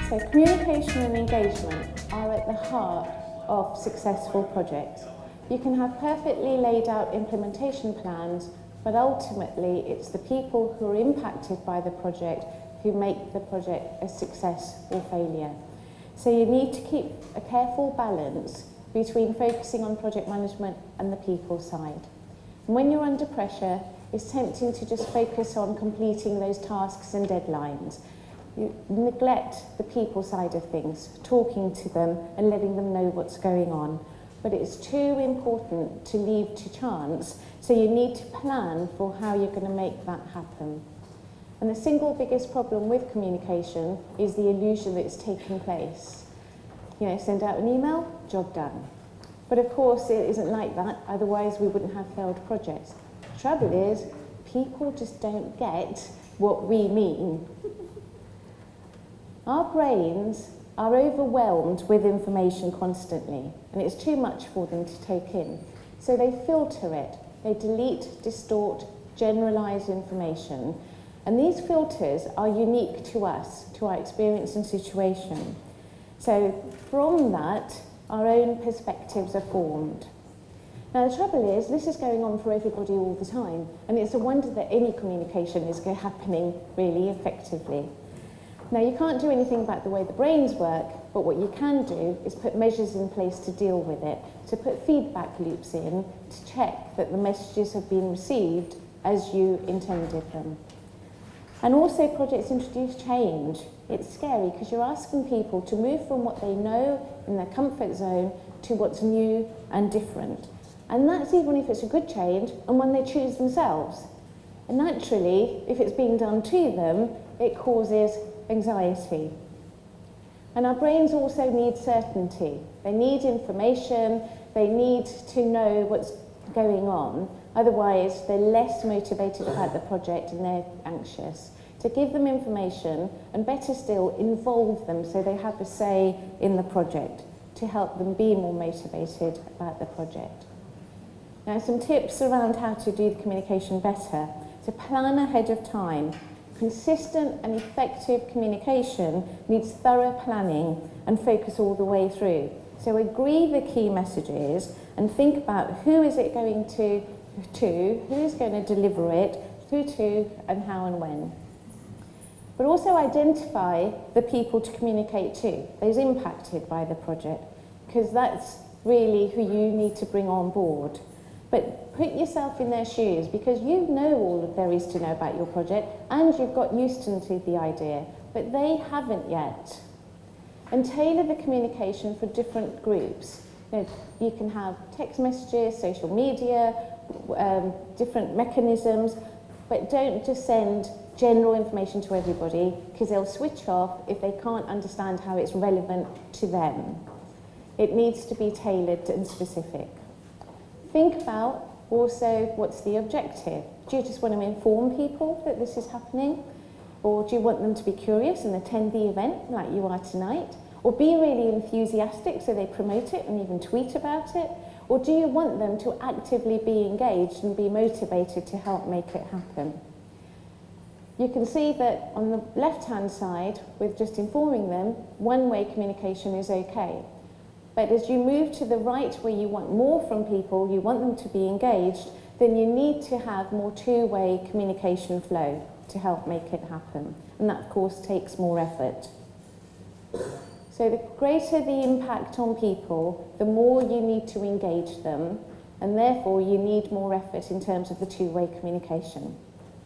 So communication and engagement are at the heart of successful projects. You can have perfectly laid out implementation plans, but ultimately it's the people who are impacted by the project who make the project a success or failure. So you need to keep a careful balance between focusing on project management and the people side. And when you're under pressure, it's tempting to just focus on completing those tasks and deadlines. You neglect the people side of things, talking to them and letting them know what's going on. But it's too important to leave to chance, so you need to plan for how you're going to make that happen. And the single biggest problem with communication is the illusion that it's taking place. You know, send out an email, job done. But of course it isn't like that, otherwise we wouldn't have failed projects. The trouble is, people just don't get what we mean. Our brains are overwhelmed with information constantly, and it's too much for them to take in. So they filter it, they delete, distort, generalize information. And these filters are unique to us, to our experience and situation. So from that, our own perspectives are formed. Now the trouble is, this is going on for everybody all the time, and it's a wonder that any communication is happening really effectively. Now you can't do anything about the way the brains work, but what you can do is put measures in place to deal with it, to put feedback loops in, to check that the messages have been received as you intended them. And also projects introduce change. It's scary because you're asking people to move from what they know in their comfort zone to what's new and different. And that's even if it's a good change and one they choose themselves. And naturally, if it's being done to them, it causes anxiety. And our brains also need certainty. They need information, they need to know what's going on. Otherwise, they're less motivated about the project and they're anxious. To give them information, and better still, involve them so they have a say in the project to help them be more motivated about the project. Now, some tips around how to do the communication better. To plan ahead of time. Consistent and effective communication needs thorough planning and focus all the way through. So agree the key messages and think about who is it going to, who is going to deliver it, who to, and how and when. But also identify the people to communicate to, those impacted by the project, because that's really who you need to bring on board. But put yourself in their shoes, because you know all that there is to know about your project and you've got used to the idea, but they haven't yet. And tailor the communication for different groups. You can have text messages, social media, different mechanisms, but don't just send general information to everybody, because they'll switch off if they can't understand how it's relevant to them. It needs to be tailored and specific. Think about also what's the objective. Do you just want to inform people that this is happening? Or do you want them to be curious and attend the event like you are tonight? Or be really enthusiastic so they promote it and even tweet about it? Or do you want them to actively be engaged and be motivated to help make it happen? You can see that on the left-hand side, with just informing them, one-way communication is okay. But as you move to the right, where you want more from people, you want them to be engaged, then you need to have more two-way communication flow to help make it happen. And that, of course, takes more effort. So the greater the impact on people, the more you need to engage them, and therefore you need more effort in terms of the two-way communication.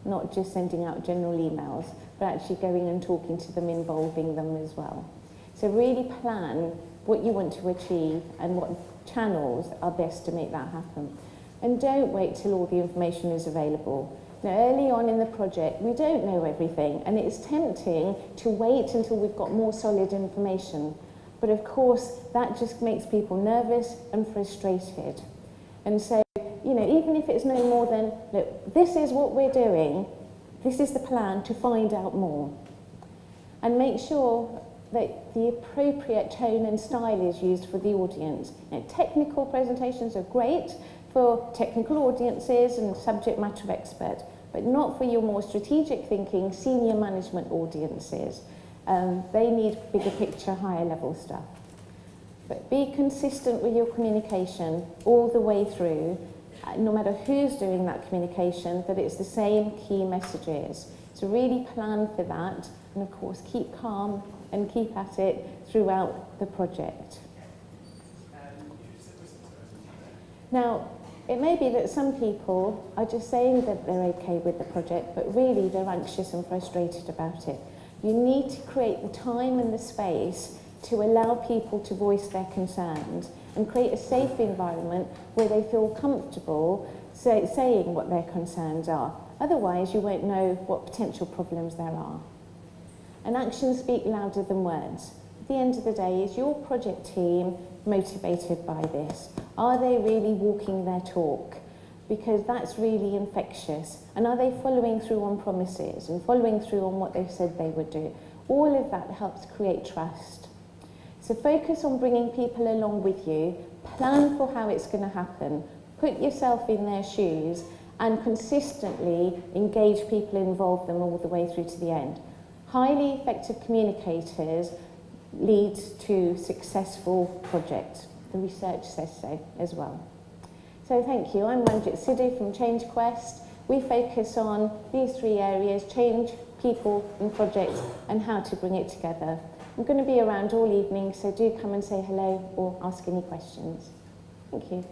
Not just sending out general emails, but actually going and talking to them, involving them as well. So really plan what you want to achieve and what channels are best to make that happen. And don't wait till all the information is available. Now, early on in the project, we don't know everything, and it's tempting to wait until we've got more solid information. But of course, that just makes people nervous and frustrated. And so, even if it's no more than, look, this is what we're doing, this is the plan to find out more. And make sure that the appropriate tone and style is used for the audience. Technical presentations are great for technical audiences and subject matter experts, but not for your more strategic thinking, senior management audiences. They need bigger picture, higher level stuff. But be consistent with your communication all the way through, no matter who's doing that communication, that it's the same key messages. So really plan for that, and of course keep calm and keep at it throughout the project. Now, it may be that some people are just saying that they're okay with the project, but really they're anxious and frustrated about it. You need to create the time and the space to allow people to voice their concerns and create a safe environment where they feel comfortable saying what their concerns are. Otherwise, you won't know what potential problems there are. And actions speak louder than words. At the end of the day, is your project team motivated by this? Are they really walking their talk? Because that's really infectious. And are they following through on promises and following through on what they've said they would do? All of that helps create trust. So focus on bringing people along with you, plan for how it's going to happen, put yourself in their shoes, and consistently engage people, involve them all the way through to the end. Highly effective communicators lead to successful projects. The research says so as well. So thank you. I'm Ranjit Sidhu from Change Quest. We focus on these three areas: change, people and projects, and how to bring it together. I'm going to be around all evening, so do come and say hello or ask any questions. Thank you.